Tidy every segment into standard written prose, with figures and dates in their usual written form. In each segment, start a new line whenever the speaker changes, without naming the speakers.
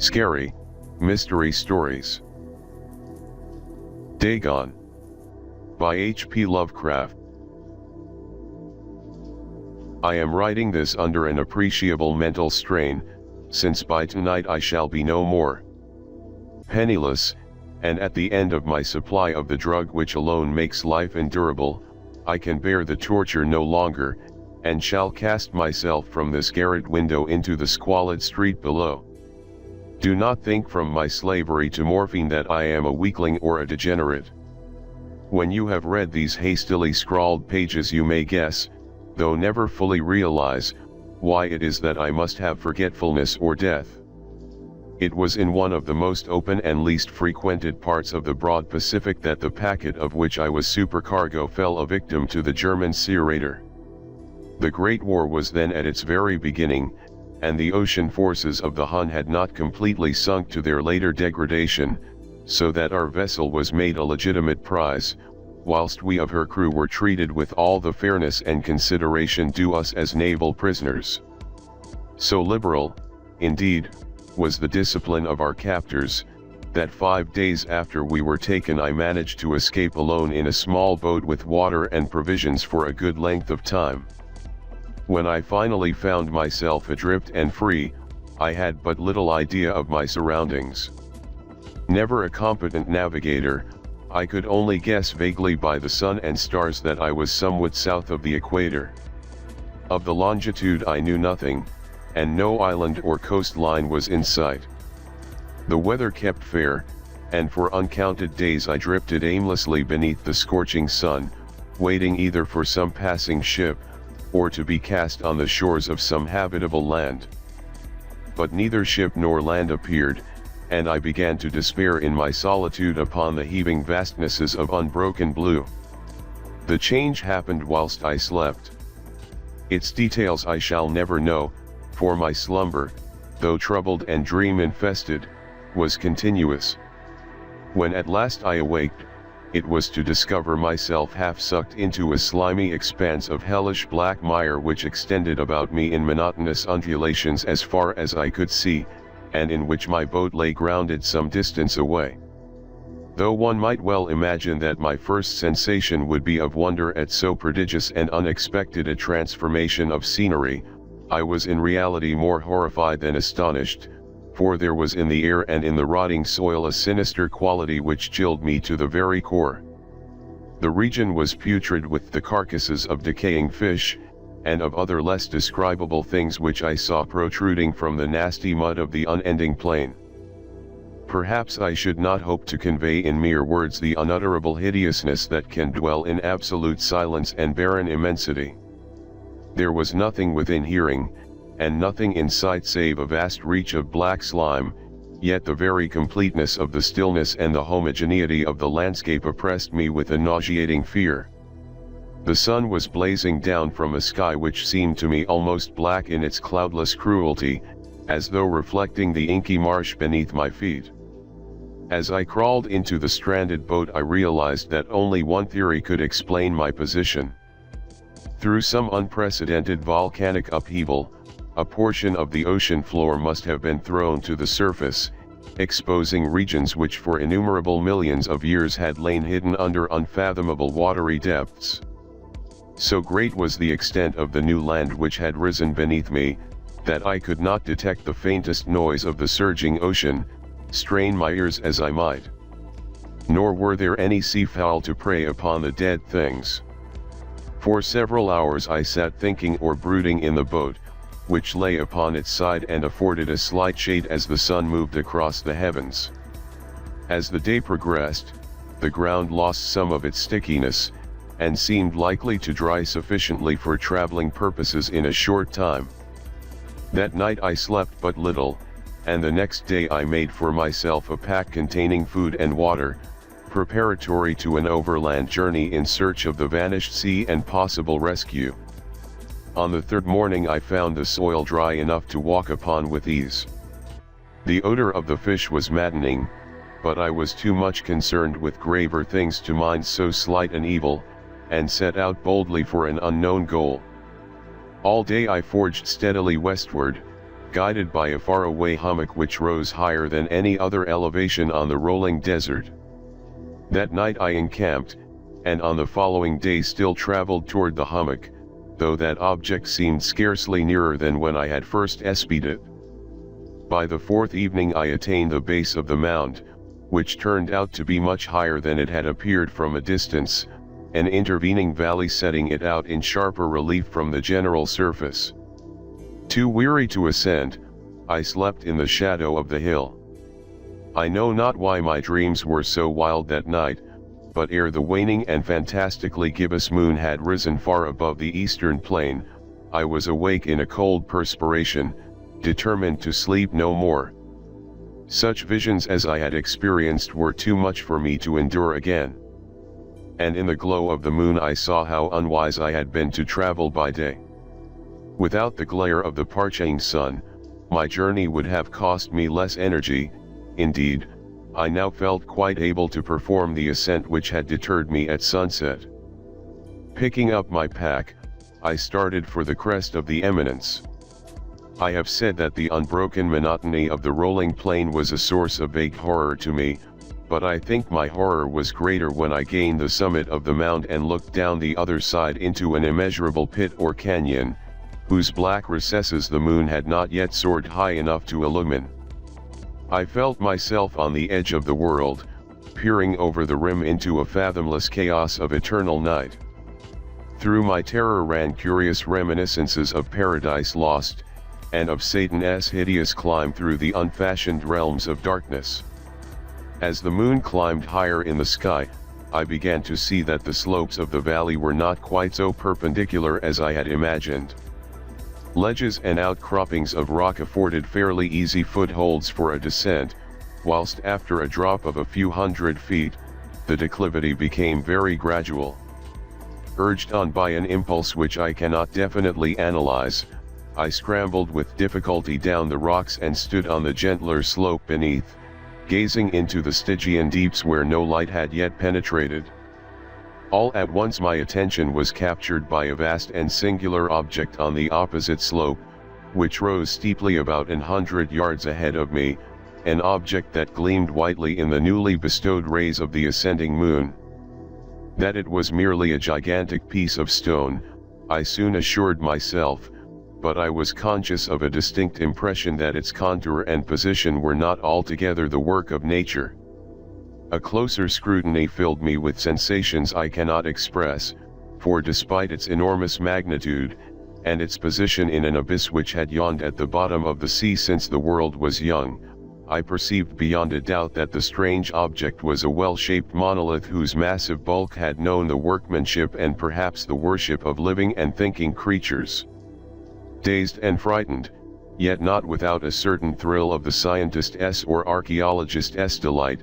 Scary Mystery Stories. DAGON by H.P. Lovecraft. I am writing this under an appreciable mental strain, since by tonight I shall be no more penniless, and at the end of my supply of the drug which alone makes life endurable, I can bear the torture no longer, and shall cast myself from this garret window into the squalid street below. Do not think from my slavery to morphine that I am a weakling or a degenerate. When you have read these hastily scrawled pages you may guess, though never fully realize, why it is that I must have forgetfulness or death. It was in one of the most open and least frequented parts of the broad Pacific that the packet of which I was supercargo fell a victim to the German sea raider. The Great War was then at its very beginning, and the ocean forces of the Hun had not completely sunk to their later degradation, so that our vessel was made a legitimate prize, whilst we of her crew were treated with all the fairness and consideration due us as naval prisoners. So liberal, indeed, was the discipline of our captors, that 5 days after we were taken I managed to escape alone in a small boat with water and provisions for a good length of time. When I finally found myself adrift and free, I had but little idea of my surroundings. Never a competent navigator, I could only guess vaguely by the sun and stars that I was somewhat south of the equator. Of the longitude I knew nothing, and no island or coastline was in sight. The weather kept fair, and for uncounted days I drifted aimlessly beneath the scorching sun, waiting either for some passing ship, or to be cast on the shores of some habitable land. But neither ship nor land appeared, and I began to despair in my solitude upon the heaving vastnesses of unbroken blue. The change happened whilst I slept. Its details I shall never know, for my slumber, though troubled and dream-infested, was continuous. When at last I awaked, it was to discover myself half sucked into a slimy expanse of hellish black mire which extended about me in monotonous undulations as far as I could see, and in which my boat lay grounded some distance away. Though one might well imagine that my first sensation would be of wonder at so prodigious and unexpected a transformation of scenery, I was in reality more horrified than astonished, for there was in the air and in the rotting soil a sinister quality which chilled me to the very core. The region was putrid with the carcasses of decaying fish, and of other less describable things which I saw protruding from the nasty mud of the unending plain. Perhaps I should not hope to convey in mere words the unutterable hideousness that can dwell in absolute silence and barren immensity. There was nothing within hearing, and nothing in sight save a vast reach of black slime, yet the very completeness of the stillness and the homogeneity of the landscape oppressed me with a nauseating fear. The sun was blazing down from a sky which seemed to me almost black in its cloudless cruelty, as though reflecting the inky marsh beneath my feet. As I crawled into the stranded boat I realized that only one theory could explain my position. Through some unprecedented volcanic upheaval, a portion of the ocean floor must have been thrown to the surface, exposing regions which for innumerable millions of years had lain hidden under unfathomable watery depths. So great was the extent of the new land which had risen beneath me, that I could not detect the faintest noise of the surging ocean, strain my ears as I might. Nor were there any seafowl to prey upon the dead things. For several hours I sat thinking or brooding in the boat, which lay upon its side and afforded a slight shade as the sun moved across the heavens. As the day progressed, the ground lost some of its stickiness, and seemed likely to dry sufficiently for traveling purposes in a short time. That night I slept but little, and the next day I made for myself a pack containing food and water, preparatory to an overland journey in search of the vanished sea and possible rescue. On the third morning I found the soil dry enough to walk upon with ease. The odor of the fish was maddening, but I was too much concerned with graver things to mind so slight an evil, and set out boldly for an unknown goal. All day I forged steadily westward, guided by a faraway hummock which rose higher than any other elevation on the rolling desert. That night I encamped, and on the following day still traveled toward the hummock, though that object seemed scarcely nearer than when I had first espied it. By the fourth evening I attained the base of the mound, which turned out to be much higher than it had appeared from a distance, an intervening valley setting it out in sharper relief from the general surface. Too weary to ascend, I slept in the shadow of the hill. I know not why my dreams were so wild that night, but ere the waning and fantastically gibbous moon had risen far above the eastern plain, I was awake in a cold perspiration, determined to sleep no more. Such visions as I had experienced were too much for me to endure again. And in the glow of the moon I saw how unwise I had been to travel by day. Without the glare of the parching sun, my journey would have cost me less energy. Indeed, I now felt quite able to perform the ascent which had deterred me at sunset. Picking up my pack, I started for the crest of the eminence. I have said that the unbroken monotony of the rolling plain was a source of vague horror to me, but I think my horror was greater when I gained the summit of the mound and looked down the other side into an immeasurable pit or canyon, whose black recesses the moon had not yet soared high enough to illumine. I felt myself on the edge of the world, peering over the rim into a fathomless chaos of eternal night. Through my terror ran curious reminiscences of Paradise Lost, and of Satan's hideous climb through the unfashioned realms of darkness. As the moon climbed higher in the sky, I began to see that the slopes of the valley were not quite so perpendicular as I had imagined. Ledges and outcroppings of rock afforded fairly easy footholds for a descent, whilst after a drop of a few hundred feet, the declivity became very gradual. Urged on by an impulse which I cannot definitely analyze, I scrambled with difficulty down the rocks and stood on the gentler slope beneath, gazing into the Stygian deeps where no light had yet penetrated. All at once my attention was captured by a vast and singular object on the opposite slope, which rose steeply about 100 yards ahead of me, an object that gleamed whitely in the newly bestowed rays of the ascending moon. That it was merely a gigantic piece of stone, I soon assured myself, but I was conscious of a distinct impression that its contour and position were not altogether the work of nature. A closer scrutiny filled me with sensations I cannot express, for despite its enormous magnitude, and its position in an abyss which had yawned at the bottom of the sea since the world was young, I perceived beyond a doubt that the strange object was a well-shaped monolith whose massive bulk had known the workmanship and perhaps the worship of living and thinking creatures. Dazed and frightened, yet not without a certain thrill of the scientist's or archaeologist's delight,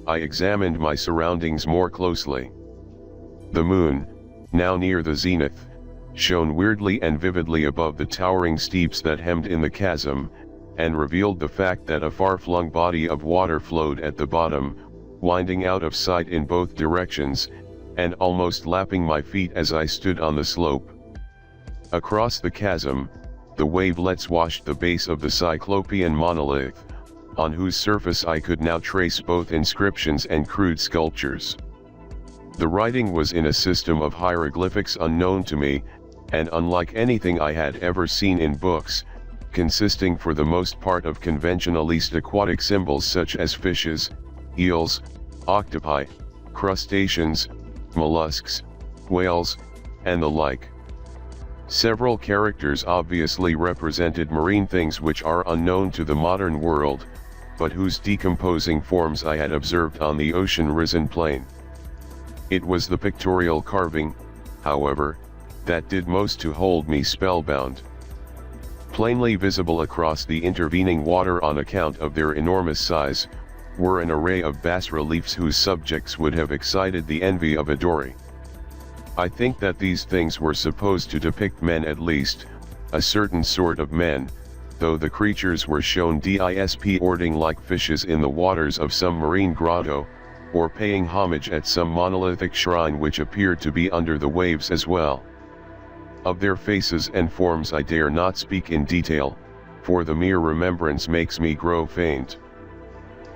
I examined my surroundings more closely. The moon, now near the zenith, shone weirdly and vividly above the towering steeps that hemmed in the chasm, and revealed the fact that a far-flung body of water flowed at the bottom, winding out of sight in both directions, and almost lapping my feet as I stood on the slope. Across the chasm, the wavelets washed the base of the cyclopean monolith, on whose surface I could now trace both inscriptions and crude sculptures. The writing was in a system of hieroglyphics unknown to me, and unlike anything I had ever seen in books, consisting for the most part of conventionalist aquatic symbols such as fishes, eels, octopi, crustaceans, mollusks, whales, and the like. Several characters obviously represented marine things which are unknown to the modern world, but whose decomposing forms I had observed on the ocean-risen plain. It was the pictorial carving, however, that did most to hold me spellbound. Plainly visible across the intervening water on account of their enormous size, were an array of bas-reliefs whose subjects would have excited the envy of a Dory. I think that these things were supposed to depict men, at least, a certain sort of men, though the creatures were shown disporting like fishes in the waters of some marine grotto, or paying homage at some monolithic shrine which appeared to be under the waves as well. Of their faces and forms I dare not speak in detail, for the mere remembrance makes me grow faint.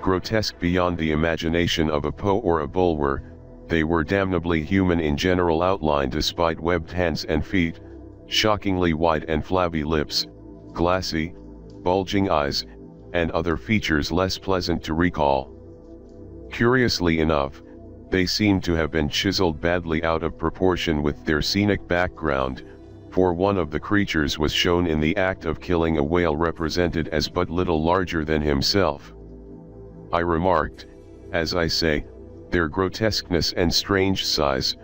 Grotesque beyond the imagination of a Poe or a Bulwer, they were damnably human in general outline despite webbed hands and feet, shockingly wide and flabby lips, glassy, bulging eyes, and other features less pleasant to recall. Curiously enough, they seemed to have been chiseled badly out of proportion with their scenic background, for one of the creatures was shown in the act of killing a whale represented as but little larger than himself. I remarked, as I say, their grotesqueness and strange size,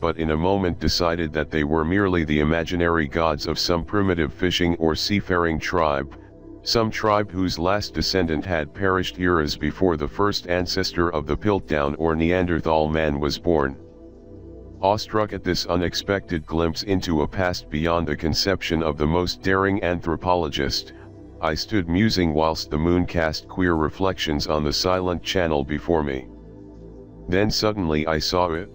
but in a moment decided that they were merely the imaginary gods of some primitive fishing or seafaring tribe, some tribe whose last descendant had perished eras before the first ancestor of the Piltdown or Neanderthal man was born. Awestruck at this unexpected glimpse into a past beyond the conception of the most daring anthropologist, I stood musing whilst the moon cast queer reflections on the silent channel before me. Then suddenly I saw it.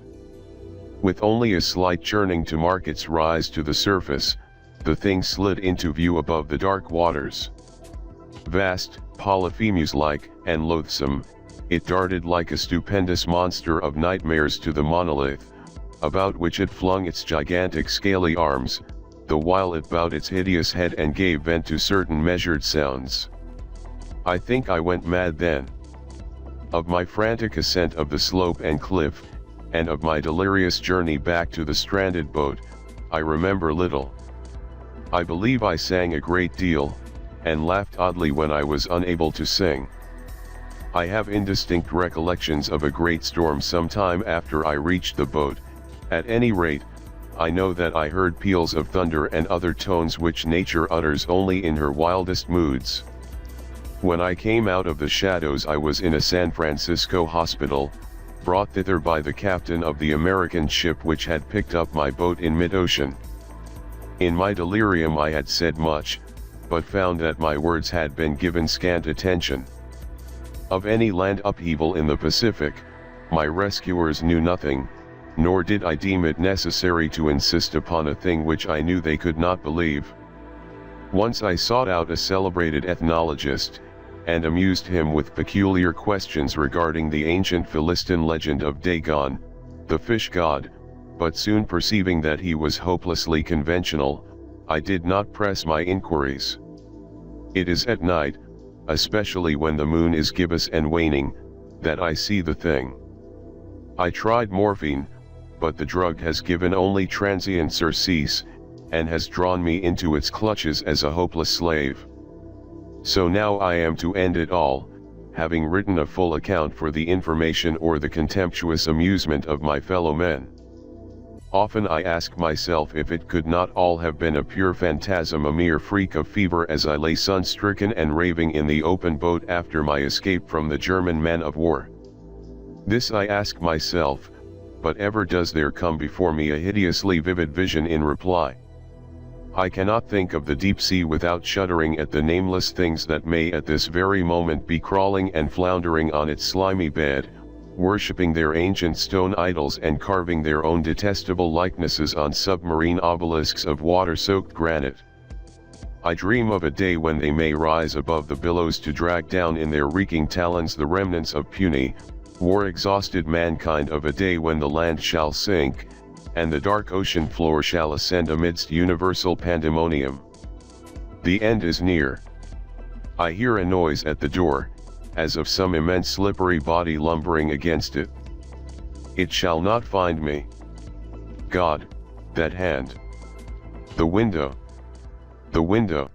With only a slight churning to mark its rise to the surface, the thing slid into view above the dark waters. Vast, Polyphemus-like, and loathsome, it darted like a stupendous monster of nightmares to the monolith, about which it flung its gigantic scaly arms, the while it bowed its hideous head and gave vent to certain measured sounds. I think I went mad then. Of my frantic ascent of the slope and cliff, and of my delirious journey back to the stranded boat, I remember little. I believe I sang a great deal, and laughed oddly when I was unable to sing. I have indistinct recollections of a great storm some time after I reached the boat. At any rate, I know that I heard peals of thunder and other tones which nature utters only in her wildest moods. When I came out of the shadows I was in a San Francisco hospital, brought thither by the captain of the American ship which had picked up my boat in mid-ocean. In my delirium I had said much, but found that my words had been given scant attention. Of any land upheaval in the Pacific, my rescuers knew nothing, nor did I deem it necessary to insist upon a thing which I knew they could not believe. Once I sought out a celebrated ethnologist, and amused him with peculiar questions regarding the ancient Philistine legend of Dagon, the fish god, but soon perceiving that he was hopelessly conventional, I did not press my inquiries. It is at night, especially when the moon is gibbous and waning, that I see the thing. I tried morphine, but the drug has given only transient surcease, and has drawn me into its clutches as a hopeless slave. So now I am to end it all, having written a full account for the information or the contemptuous amusement of my fellow men. Often I ask myself if it could not all have been a pure phantasm, a mere freak of fever, as I lay sun-stricken and raving in the open boat after my escape from the German man of war. This I ask myself, but ever does there come before me a hideously vivid vision in reply. I cannot think of the deep sea without shuddering at the nameless things that may at this very moment be crawling and floundering on its slimy bed, worshipping their ancient stone idols and carving their own detestable likenesses on submarine obelisks of water-soaked granite. I dream of a day when they may rise above the billows to drag down in their reeking talons the remnants of puny, war-exhausted mankind, of a day when the land shall sink, and the dark ocean floor shall ascend amidst universal pandemonium. The end is near. I hear a noise at the door, as of some immense slippery body lumbering against it. It shall not find me. God, that hand. The window. The window.